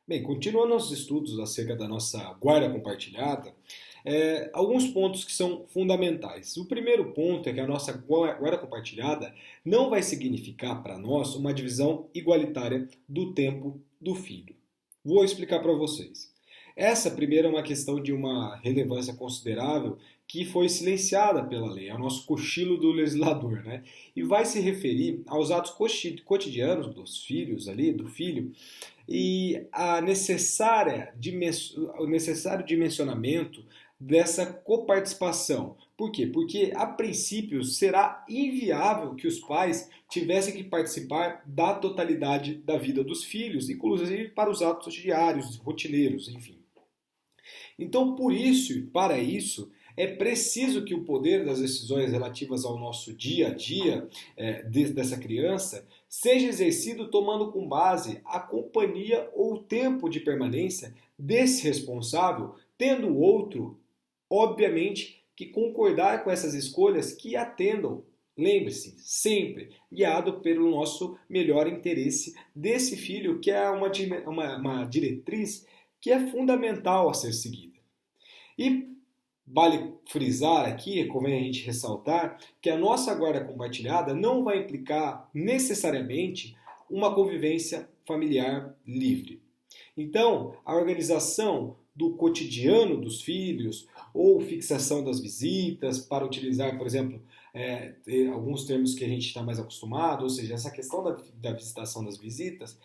Bem, continuando os estudos acerca da nossa guarda compartilhada, alguns pontos que são fundamentais. O primeiro ponto é que a nossa guarda compartilhada não vai significar para nós uma divisão igualitária do tempo do filho. Vou explicar para vocês. Essa primeira é uma questão de uma relevância considerável que foi silenciada pela lei, é o nosso cochilo do legislador, né? E vai se referir aos atos cotidianos dos filhos ali, do filho, e o necessário dimensionamento dessa coparticipação. Por quê? Porque, a princípio, será inviável que os pais tivessem que participar da totalidade da vida dos filhos, inclusive para os atos diários, rotineiros, enfim. Então, por isso e para isso, é preciso que o poder das decisões relativas ao nosso dia a dia dessa criança seja exercido tomando com base a companhia ou o tempo de permanência desse responsável, tendo o outro, obviamente, que concordar com essas escolhas que atendam. Lembre-se, sempre guiado pelo nosso melhor interesse desse filho, que é uma diretriz que é fundamental a ser seguida. E vale frisar aqui, convém a gente ressaltar, que a nossa guarda compartilhada não vai implicar necessariamente uma convivência familiar livre. Então, a organização do cotidiano dos filhos ou fixação das visitas, para utilizar, por exemplo, alguns termos que a gente está mais acostumado, ou seja, essa questão da visitação das visitas,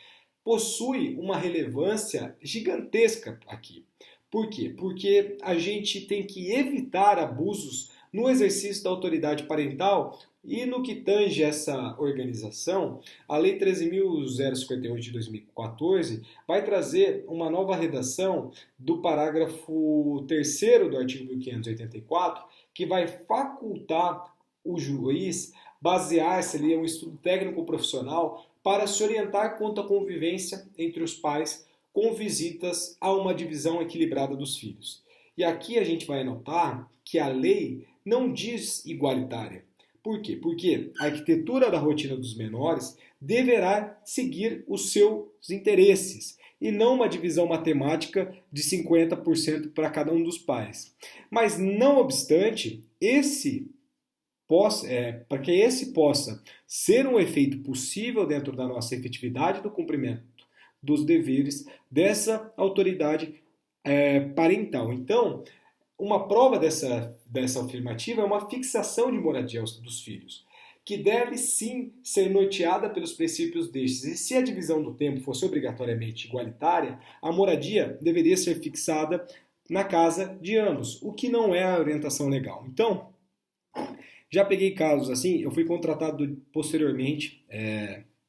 possui uma relevância gigantesca aqui. Por quê? Porque a gente tem que evitar abusos no exercício da autoridade parental e no que tange essa organização, a Lei 13.058 de 2014 vai trazer uma nova redação do parágrafo 3º do artigo 1584, que vai facultar o juiz basear-se ali em um estudo técnico profissional para se orientar quanto à convivência entre os pais com visitas a uma divisão equilibrada dos filhos. E aqui a gente vai notar que a lei não diz igualitária. Por quê? Porque a arquitetura da rotina dos menores deverá seguir os seus interesses e não uma divisão matemática de 50% para cada um dos pais. Mas, não obstante, para que esse possa ser um efeito possível dentro da nossa efetividade do cumprimento dos deveres dessa autoridade parental. Então, uma prova dessa afirmativa é uma fixação de moradia dos filhos, que deve sim ser norteada pelos princípios destes. E se a divisão do tempo fosse obrigatoriamente igualitária, a moradia deveria ser fixada na casa de ambos, o que não é a orientação legal. Então, já peguei casos assim, eu fui contratado posteriormente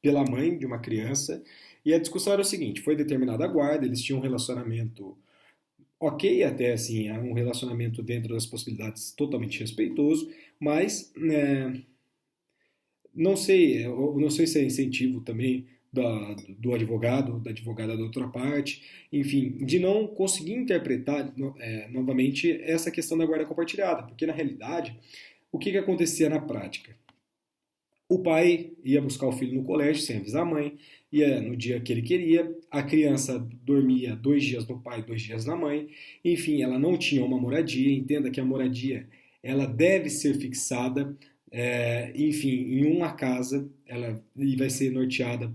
pela mãe de uma criança e a discussão era o seguinte, foi determinada a guarda, eles tinham um relacionamento ok, até assim, é um relacionamento dentro das possibilidades totalmente respeitoso, mas não sei se é incentivo também do advogado, da advogada da outra parte, enfim, de não conseguir interpretar novamente essa questão da guarda compartilhada, porque na realidade, o que acontecia na prática? O pai ia buscar o filho no colégio sem avisar a mãe, ia no dia que ele queria, a criança dormia 2 dias no pai, 2 dias na mãe, enfim, ela não tinha uma moradia, entenda que a moradia ela deve ser fixada, enfim, em uma casa, e vai ser norteada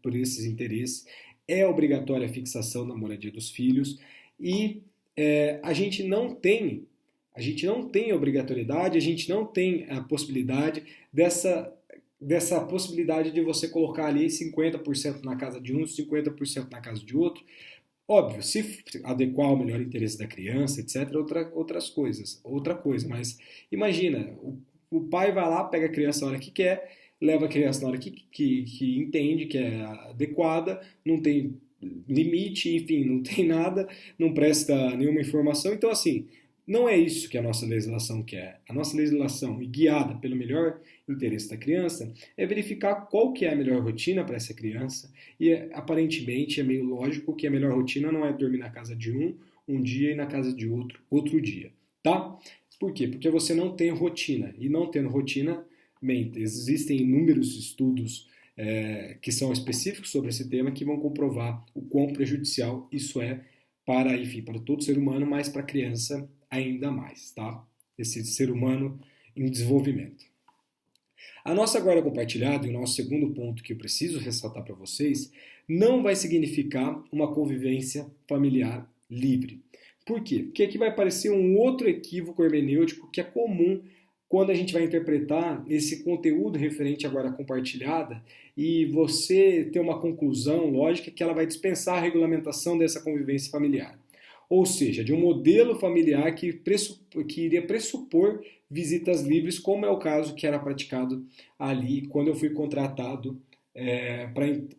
por esses interesses, é obrigatória a fixação da moradia dos filhos, e a gente não tem obrigatoriedade, a gente não tem a possibilidade dessa possibilidade de você colocar ali 50% na casa de um, 50% na casa de outro. Óbvio, se adequar ao melhor interesse da criança, etc., outra coisa, mas imagina, o pai vai lá, pega a criança na hora que quer, leva a criança na hora que entende que é adequada, não tem limite, enfim, não tem nada, não presta nenhuma informação, então assim, não é isso que a nossa legislação quer. A nossa legislação, guiada pelo melhor interesse da criança, é verificar qual que é a melhor rotina para essa criança e aparentemente é meio lógico que a melhor rotina não é dormir na casa de um dia e na casa de outro dia, tá? Por quê? Porque você não tem rotina e não tendo rotina, bem, existem inúmeros estudos que são específicos sobre esse tema, que vão comprovar o quão prejudicial isso é para, enfim, para todo ser humano, mas para a criança ainda mais, tá? Esse ser humano em desenvolvimento. A nossa guarda compartilhada, e o nosso segundo ponto que eu preciso ressaltar para vocês, não vai significar uma convivência familiar livre. Por quê? Porque aqui vai aparecer um outro equívoco hermenêutico que é comum quando a gente vai interpretar esse conteúdo referente à guarda compartilhada e você ter uma conclusão lógica que ela vai dispensar a regulamentação dessa convivência familiar. Ou seja, de um modelo familiar que iria pressupor visitas livres, como é o caso que era praticado ali quando eu fui contratado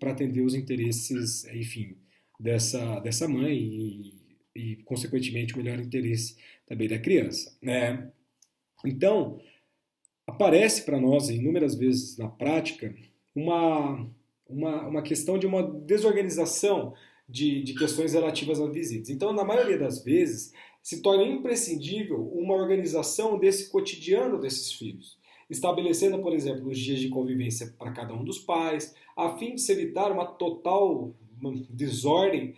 para atender os interesses, enfim, dessa mãe e, consequentemente, o melhor interesse também da criança, né? Então, aparece para nós inúmeras vezes na prática uma questão de uma desorganização de questões relativas a visitas. Então, na maioria das vezes, se torna imprescindível uma organização desse cotidiano desses filhos, estabelecendo, por exemplo, os dias de convivência para cada um dos pais, a fim de se evitar uma total desordem,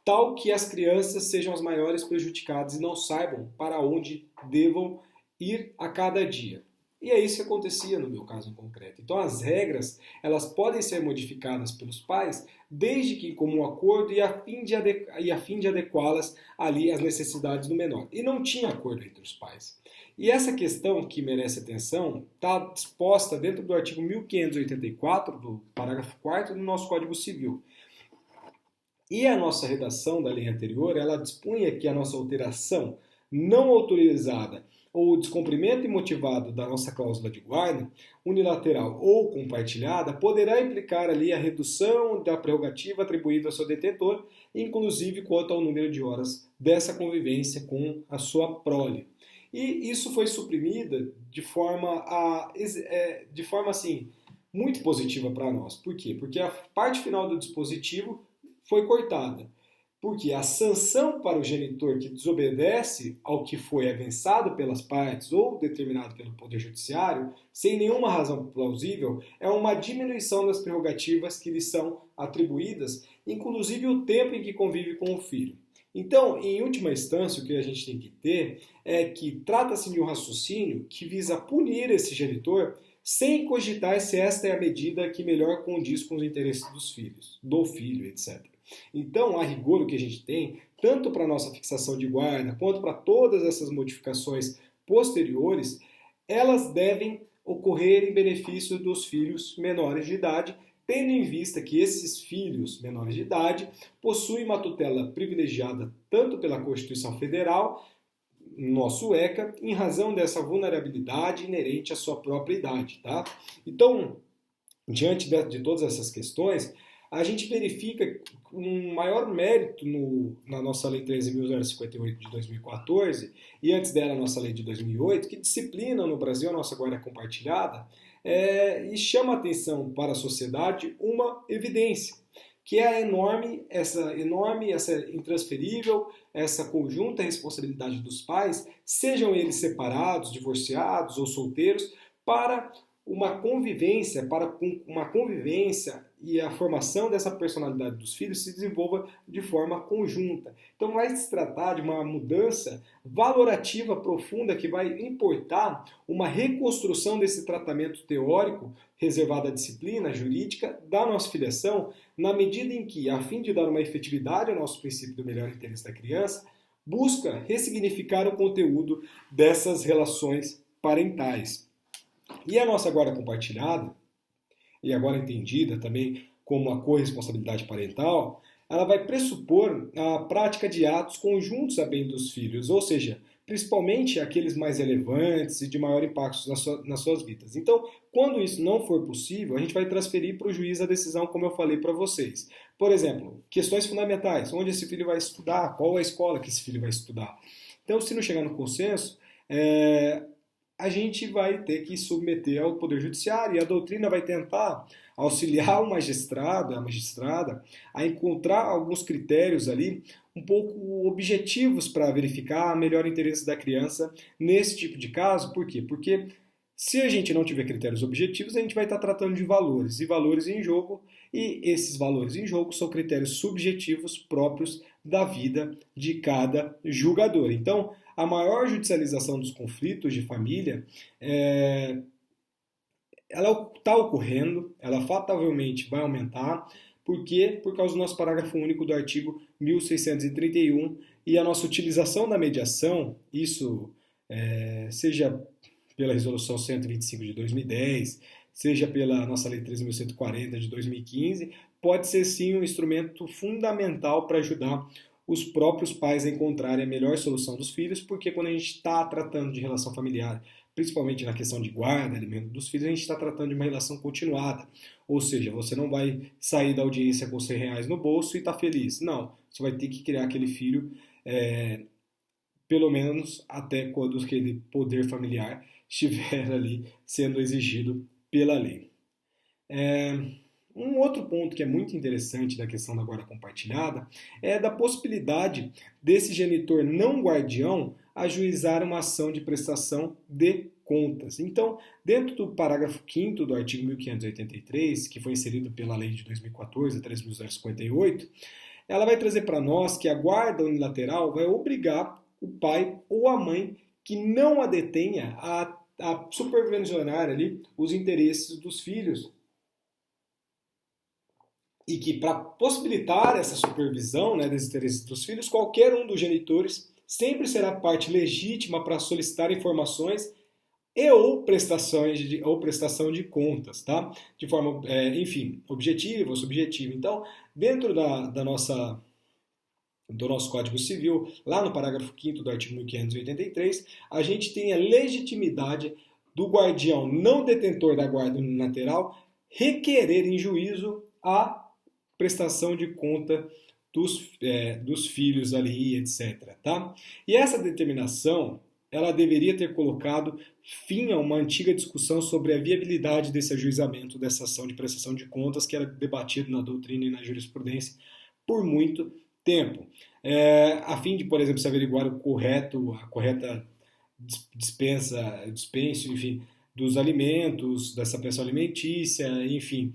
tal que as crianças sejam as maiores prejudicadas e não saibam para onde devam ir a cada dia. E é isso que acontecia no meu caso em concreto. Então as regras, elas podem ser modificadas pelos pais, desde que em comum acordo e a fim de adequá-las ali às necessidades do menor. E não tinha acordo entre os pais. E essa questão que merece atenção está disposta dentro do artigo 1584, do parágrafo 4º do nosso Código Civil. E a nossa redação da lei anterior, ela dispunha que a nossa alteração não autorizada ou o descumprimento imotivado da nossa cláusula de guarda, unilateral ou compartilhada, poderá implicar ali a redução da prerrogativa atribuída ao seu detentor, inclusive quanto ao número de horas dessa convivência com a sua prole. E isso foi suprimida de forma assim, muito positiva para nós. Por quê? Porque a parte final do dispositivo foi cortada. Porque a sanção para o genitor que desobedece ao que foi avançado pelas partes ou determinado pelo Poder Judiciário, sem nenhuma razão plausível, é uma diminuição das prerrogativas que lhe são atribuídas, inclusive o tempo em que convive com o filho. Então, em última instância, o que a gente tem que ter é que trata-se de um raciocínio que visa punir esse genitor sem cogitar se esta é a medida que melhor condiz com os interesses dos filhos, do filho, etc. Então, a rigor, o que a gente tem, tanto para a nossa fixação de guarda, quanto para todas essas modificações posteriores, elas devem ocorrer em benefício dos filhos menores de idade, tendo em vista que esses filhos menores de idade possuem uma tutela privilegiada tanto pela Constituição Federal, nosso ECA, em razão dessa vulnerabilidade inerente à sua própria idade. Tá? Então, diante de todas essas questões, a gente verifica um maior mérito na nossa Lei 13.058 de 2014 e antes dela a nossa Lei de 2008, que disciplina no Brasil a nossa guarda compartilhada e chama a atenção para a sociedade uma evidência, que é essa intransferível, essa conjunta responsabilidade dos pais, sejam eles separados, divorciados ou solteiros, para uma convivência e a formação dessa personalidade dos filhos se desenvolva de forma conjunta. Então vai se tratar de uma mudança valorativa profunda que vai importar uma reconstrução desse tratamento teórico reservado à disciplina jurídica da nossa filiação, na medida em que, a fim de dar uma efetividade ao nosso princípio do melhor interesse da criança, busca ressignificar o conteúdo dessas relações parentais. E a nossa guarda compartilhada, e agora entendida também como a corresponsabilidade parental, ela vai pressupor a prática de atos conjuntos a bem dos filhos, ou seja, principalmente aqueles mais relevantes e de maior impacto nas suas vidas. Então, quando isso não for possível, a gente vai transferir para o juiz a decisão, como eu falei para vocês. Por exemplo, questões fundamentais, onde esse filho vai estudar, qual a escola que esse filho vai estudar. Então, se não chegar no consenso, a gente vai ter que submeter ao Poder Judiciário e a doutrina vai tentar auxiliar o magistrado, a magistrada, a encontrar alguns critérios ali um pouco objetivos para verificar o melhor interesse da criança nesse tipo de caso. Por quê? Porque Se a gente não tiver critérios objetivos, a gente vai estar tratando de valores e valores em jogo, e esses valores em jogo são critérios subjetivos próprios da vida de cada julgador. Então, a maior judicialização dos conflitos de família ela está ocorrendo, ela fatavelmente vai aumentar. Por quê? Por causa do nosso parágrafo único do artigo 1631 e a nossa utilização da mediação, isso seja pela resolução 125 de 2010, seja pela nossa lei 13.140 de 2015, pode ser sim um instrumento fundamental para ajudar os próprios pais a encontrarem a melhor solução dos filhos, porque quando a gente está tratando de relação familiar, principalmente na questão de guarda, alimento dos filhos, a gente está tratando de uma relação continuada. Ou seja, você não vai sair da audiência com R$ 100 no bolso e estar feliz. Não, você vai ter que criar aquele filho, pelo menos até quando aquele poder familiar estiver ali sendo exigido pela lei. Um outro ponto que é muito interessante da questão da guarda compartilhada é da possibilidade desse genitor não guardião ajuizar uma ação de prestação de contas. Então, dentro do parágrafo 5º do artigo 1583, que foi inserido pela lei de 2014, 3.058, ela vai trazer para nós que a guarda unilateral vai obrigar o pai ou a mãe que não a detenha a supervisionar ali os interesses dos filhos. E que, para possibilitar essa supervisão, né, dos interesses dos filhos, qualquer um dos genitores sempre será parte legítima para solicitar informações e ou prestação de contas, tá? De forma, enfim, objetiva ou subjetiva. Então, dentro do nosso Código Civil, lá no parágrafo 5º do artigo 1583, a gente tem a legitimidade do guardião não detentor da guarda unilateral requerer em juízo a prestação de conta dos filhos ali, etc. Tá? E essa determinação, ela deveria ter colocado fim a uma antiga discussão sobre a viabilidade desse ajuizamento, dessa ação de prestação de contas, que era debatido na doutrina e na jurisprudência por muito tempo. A fim de, por exemplo, se averiguar a correta dispenso, enfim, dos alimentos, dessa pensão alimentícia, enfim,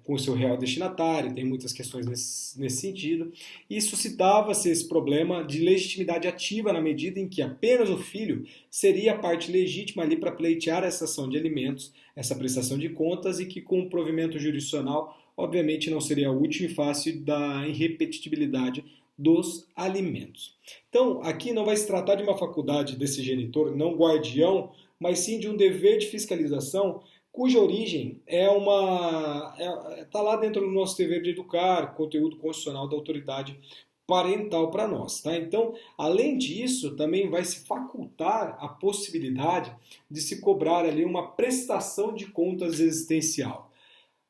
com o seu real destinatário, tem muitas questões nesse sentido, e suscitava-se esse problema de legitimidade ativa na medida em que apenas o filho seria a parte legítima ali para pleitear essa ação de alimentos, essa prestação de contas, e que com o provimento jurisdicional, obviamente, não seria útil e fácil da irrepetibilidade dos alimentos. Então, aqui não vai se tratar de uma faculdade desse genitor não guardião, mas sim de um dever de fiscalização cuja origem está lá dentro do nosso dever de educar, conteúdo constitucional da autoridade parental para nós. Tá? Então, além disso, também vai se facultar a possibilidade de se cobrar ali uma prestação de contas existencial.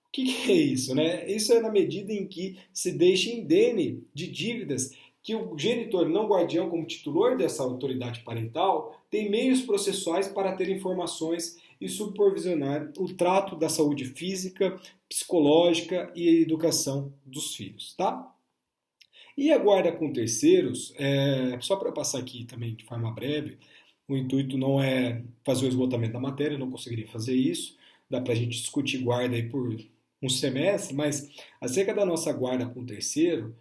O que é isso? Né? Isso é na medida em que se deixa indene de dívidas que o genitor não guardião, como titular dessa autoridade parental, tem meios processuais para ter informações e supervisionar o trato da saúde física, psicológica e educação dos filhos. Tá? E a guarda com terceiros, só para passar aqui também de forma breve, o intuito não é fazer o esgotamento da matéria, não conseguiria fazer isso, dá para a gente discutir guarda aí por um semestre, mas acerca da nossa guarda com terceiro,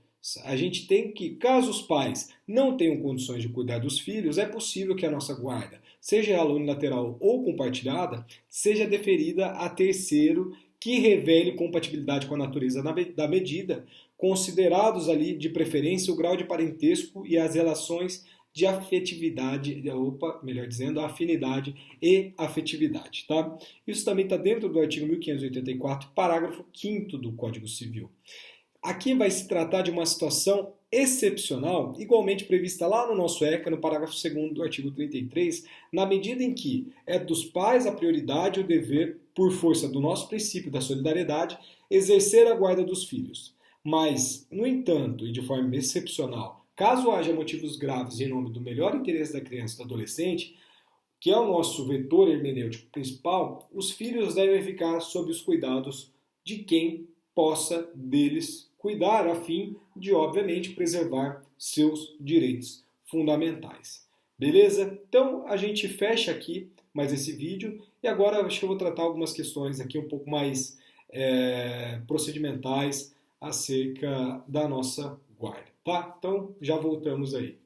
a gente tem que, caso os pais não tenham condições de cuidar dos filhos, é possível que a nossa guarda, seja ela unilateral ou compartilhada, seja deferida a terceiro que revele compatibilidade com a natureza da medida, considerados ali de preferência o grau de parentesco e as relações de afetividade, melhor dizendo, afinidade e afetividade. Tá? Isso também está dentro do artigo 1584, parágrafo 5º do Código Civil. Aqui vai se tratar de uma situação excepcional, igualmente prevista lá no nosso ECA, no parágrafo 2º do artigo 33, na medida em que é dos pais a prioridade e o dever, por força do nosso princípio da solidariedade, exercer a guarda dos filhos. Mas, no entanto, e de forma excepcional, caso haja motivos graves em nome do melhor interesse da criança e do adolescente, que é o nosso vetor hermenêutico principal, os filhos devem ficar sob os cuidados de quem possa deles cuidar, a fim de, obviamente, preservar seus direitos fundamentais. Beleza? Então, a gente fecha aqui mais esse vídeo. E agora acho que eu vou tratar algumas questões aqui um pouco mais procedimentais acerca da nossa guarda, tá? Então já voltamos aí.